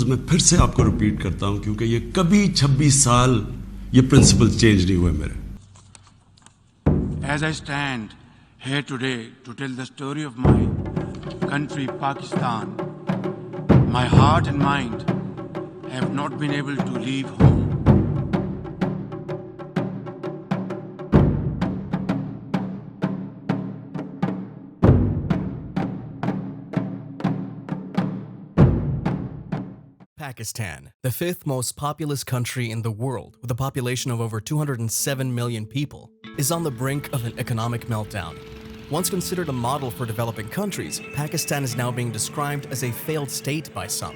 मैं फिर से आपको रिपीट करता हूं क्योंकि ये कभी 26 साल ये प्रिंसिपल चेंज नहीं हुए मेरे. As I stand here today to tell the story of my country, Pakistan, my heart and mind have not been able to leave home. Pakistan, the fifth most populous country in the world with a population of over 207 million people, is on the brink of an economic meltdown. Once considered a model for developing countries, Pakistan is now being described as a failed state by some.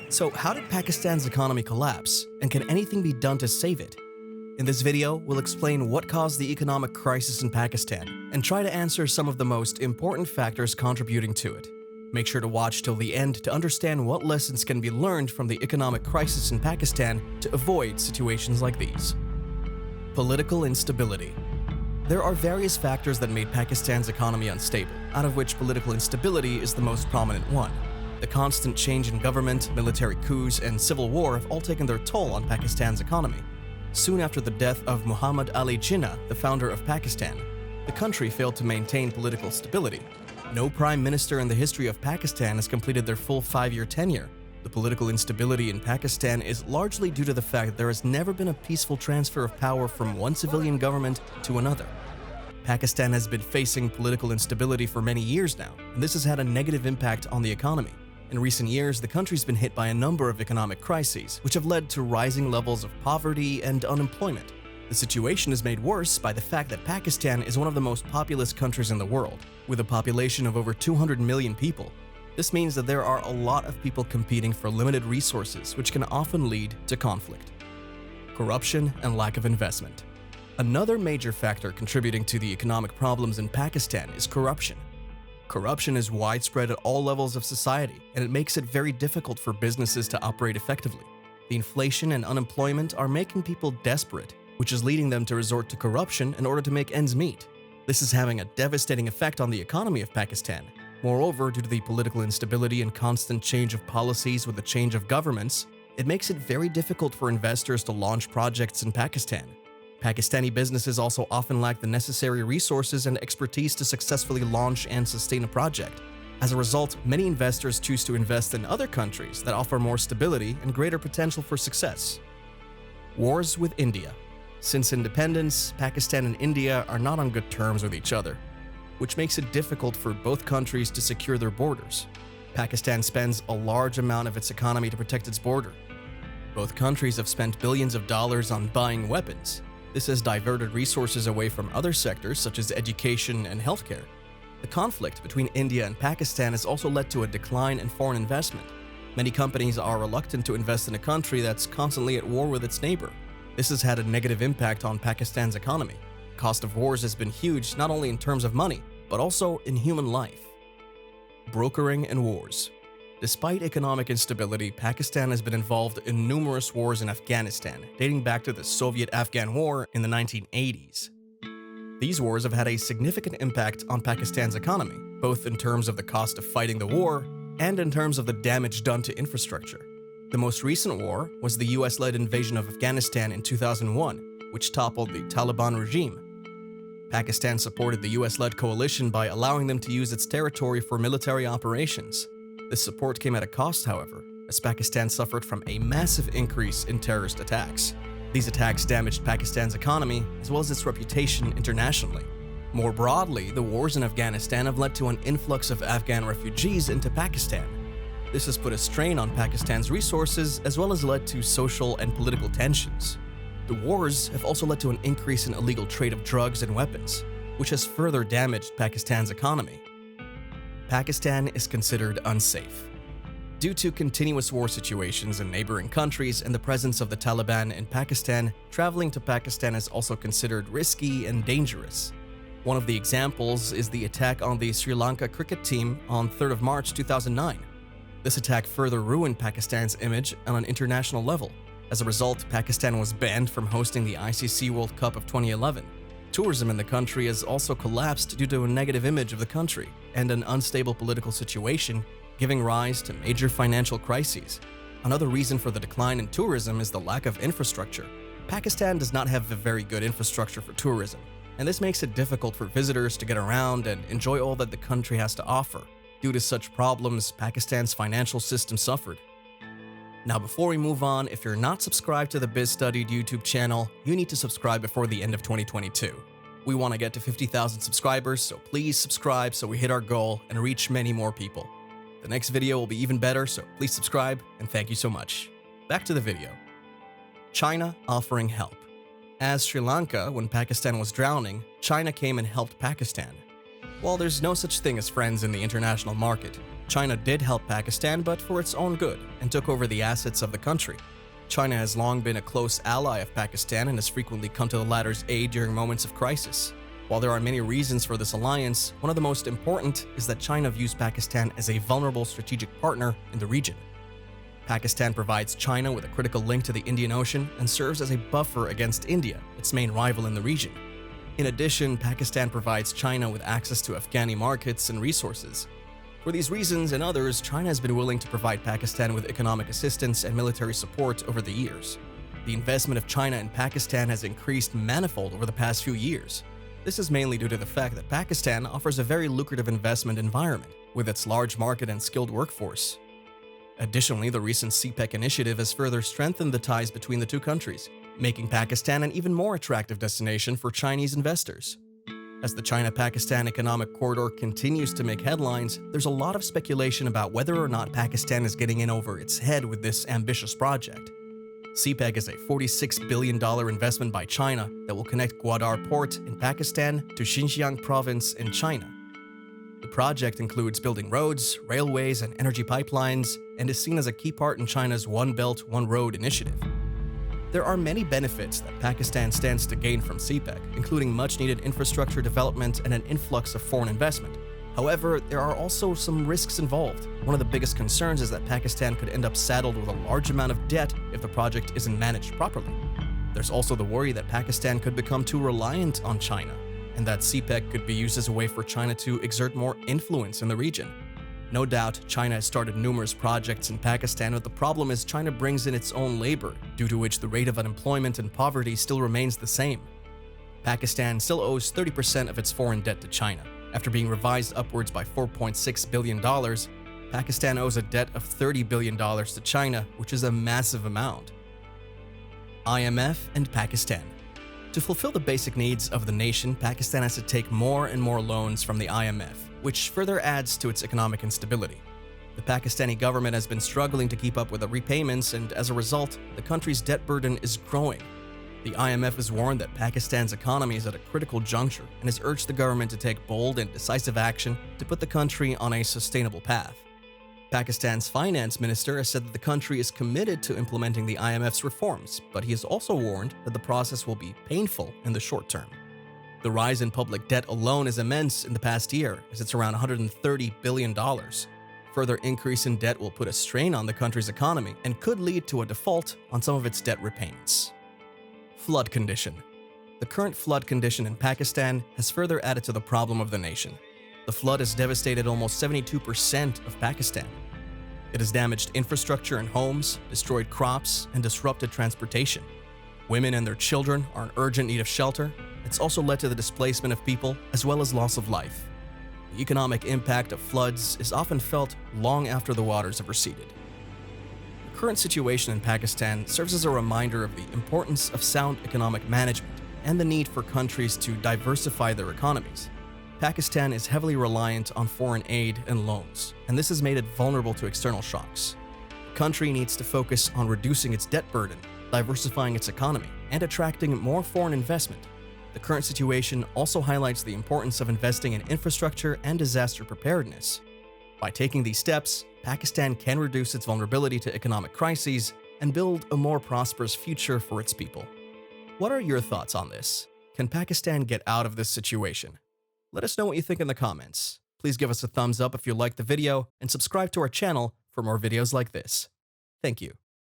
So how did Pakistan's economy collapse, and can anything be done to save it? In this video, we'll explain what caused the economic crisis in Pakistan and try to answer some of the most important factors contributing to it. Make sure to watch till the end to understand what lessons can be learned from the economic crisis in Pakistan to avoid situations like these. Political instability. There are various factors that made Pakistan's economy unstable, out of which political instability is the most prominent one. The constant change in government, military coups, and civil war have all taken their toll on Pakistan's economy. Soon after the death of Muhammad Ali Jinnah, the founder of Pakistan, the country failed to maintain political stability. No prime minister in the history of Pakistan has completed their full 5-year tenure. The political instability in Pakistan is largely due to the fact that there has never been a peaceful transfer of power from one civilian government to another. Pakistan has been facing political instability for many years now, and this has had a negative impact on the economy. In recent years, the country's been hit by a number of economic crises, which have led to rising levels of poverty and unemployment. The situation is made worse by the fact that Pakistan is one of the most populous countries in the world, with a population of over 200 million people. This means that there are a lot of people competing for limited resources, which can often lead to conflict. Corruption and lack of investment. Another major factor contributing to the economic problems in Pakistan is corruption. Corruption is widespread at all levels of society, and it makes it very difficult for businesses to operate effectively. The inflation and unemployment are making people desperate, which is leading them to resort to corruption in order to make ends meet. This is having a devastating effect on the economy of Pakistan. Moreover, due to the political instability and constant change of policies with the change of governments, it makes it very difficult for investors to launch projects in Pakistan. Pakistani businesses also often lack the necessary resources and expertise to successfully launch and sustain a project. As a result, many investors choose to invest in other countries that offer more stability and greater potential for success. Wars with India. Since independence, Pakistan and India are not on good terms with each other, which makes it difficult for both countries to secure their borders. Pakistan spends a large amount of its economy to protect its border. Both countries have spent billions of dollars on buying weapons. This has diverted resources away from other sectors such as education and healthcare. The conflict between India and Pakistan has also led to a decline in foreign investment. Many companies are reluctant to invest in a country that's constantly at war with its neighbor. This has had a negative impact on Pakistan's economy. The cost of wars has been huge not only in terms of money, but also in human life. Brokering and wars. Despite economic instability, Pakistan has been involved in numerous wars in Afghanistan, dating back to the Soviet-Afghan War in the 1980s. These wars have had a significant impact on Pakistan's economy, both in terms of the cost of fighting the war and in terms of the damage done to infrastructure. The most recent war was the US-led invasion of Afghanistan in 2001, which toppled the Taliban regime. Pakistan supported the US-led coalition by allowing them to use its territory for military operations. This support came at a cost, however, as Pakistan suffered from a massive increase in terrorist attacks. These attacks damaged Pakistan's economy as well as its reputation internationally. More broadly, the wars in Afghanistan have led to an influx of Afghan refugees into Pakistan. This has put a strain on Pakistan's resources as well as led to social and political tensions. The wars have also led to an increase in illegal trade of drugs and weapons, which has further damaged Pakistan's economy. Pakistan is considered unsafe. Due to continuous war situations in neighboring countries and the presence of the Taliban in Pakistan, traveling to Pakistan is also considered risky and dangerous. One of the examples is the attack on the Sri Lanka cricket team on 3rd of March 2009. This attack further ruined Pakistan's image on an international level. As a result, Pakistan was banned from hosting the ICC World Cup of 2011. Tourism in the country has also collapsed due to a negative image of the country and an unstable political situation, giving rise to major financial crises. Another reason for the decline in tourism is the lack of infrastructure. Pakistan does not have a very good infrastructure for tourism, and this makes it difficult for visitors to get around and enjoy all that the country has to offer. Due to such problems, Pakistan's financial system suffered. Now, before we move on, if you're not subscribed to the Biz Studied YouTube channel, you need to subscribe before the end of 2022. We want to get to 50,000 subscribers, so please subscribe so we hit our goal and reach many more people. The next video will be even better, so please subscribe, and thank you so much. Back to the video. China offering help. As Sri Lanka, when Pakistan was drowning, China came and helped Pakistan. While there's no such thing as friends in the international market, China did help Pakistan, but for its own good, and took over the assets of the country. China has long been a close ally of Pakistan and has frequently come to the latter's aid during moments of crisis. While there are many reasons for this alliance, one of the most important is that China views Pakistan as a vulnerable strategic partner in the region. Pakistan provides China with a critical link to the Indian Ocean and serves as a buffer against India, its main rival in the region. In addition, Pakistan provides China with access to Afghani markets and resources. For these reasons and others, China has been willing to provide Pakistan with economic assistance and military support over the years. The investment of China in Pakistan has increased manifold over the past few years. This is mainly due to the fact that Pakistan offers a very lucrative investment environment with its large market and skilled workforce. Additionally, the recent CPEC initiative has further strengthened the ties between the two countries, making Pakistan an even more attractive destination for Chinese investors. As the China-Pakistan Economic Corridor continues to make headlines, there's a lot of speculation about whether or not Pakistan is getting in over its head with this ambitious project. CPEC is a $46 billion investment by China that will connect Gwadar Port in Pakistan to Xinjiang Province in China. The project includes building roads, railways, and energy pipelines, and is seen as a key part in China's One Belt, One Road initiative. There are many benefits that Pakistan stands to gain from CPEC, including much-needed infrastructure development and an influx of foreign investment. However, there are also some risks involved. One of the biggest concerns is that Pakistan could end up saddled with a large amount of debt if the project isn't managed properly. There's also the worry that Pakistan could become too reliant on China, and that CPEC could be used as a way for China to exert more influence in the region. No doubt, China has started numerous projects in Pakistan, but the problem is China brings in its own labor, due to which the rate of unemployment and poverty still remains the same. Pakistan still owes 30% of its foreign debt to China. After being revised upwards by $4.6 billion, Pakistan owes a debt of $30 billion to China, which is a massive amount. IMF and Pakistan. To fulfill the basic needs of the nation, Pakistan has to take more and more loans from the IMF, which further adds to its economic instability. The Pakistani government has been struggling to keep up with the repayments, and as a result, the country's debt burden is growing. The IMF has warned that Pakistan's economy is at a critical juncture and has urged the government to take bold and decisive action to put the country on a sustainable path. Pakistan's finance minister has said that the country is committed to implementing the IMF's reforms, but he has also warned that the process will be painful in the short term. The rise in public debt alone is immense in the past year, as it's around $130 billion. Further increase in debt will put a strain on the country's economy and could lead to a default on some of its debt repayments. Flood condition. The current flood condition in Pakistan has further added to the problem of the nation. The flood has devastated almost 72% of Pakistan. It has damaged infrastructure and homes, destroyed crops, and disrupted transportation. Women and their children are in urgent need of shelter. It's also led to the displacement of people as well as loss of life. The economic impact of floods is often felt long after the waters have receded. The current situation in Pakistan serves as a reminder of the importance of sound economic management and the need for countries to diversify their economies. Pakistan is heavily reliant on foreign aid and loans, and this has made it vulnerable to external shocks. The country needs to focus on reducing its debt burden, diversifying its economy, and attracting more foreign investment. The current situation also highlights the importance of investing in infrastructure and disaster preparedness. By taking these steps, Pakistan can reduce its vulnerability to economic crises and build a more prosperous future for its people. What are your thoughts on this? Can Pakistan get out of this situation? Let us know what you think in the comments. Please give us a thumbs up if you liked the video and subscribe to our channel for more videos like this. Thank you.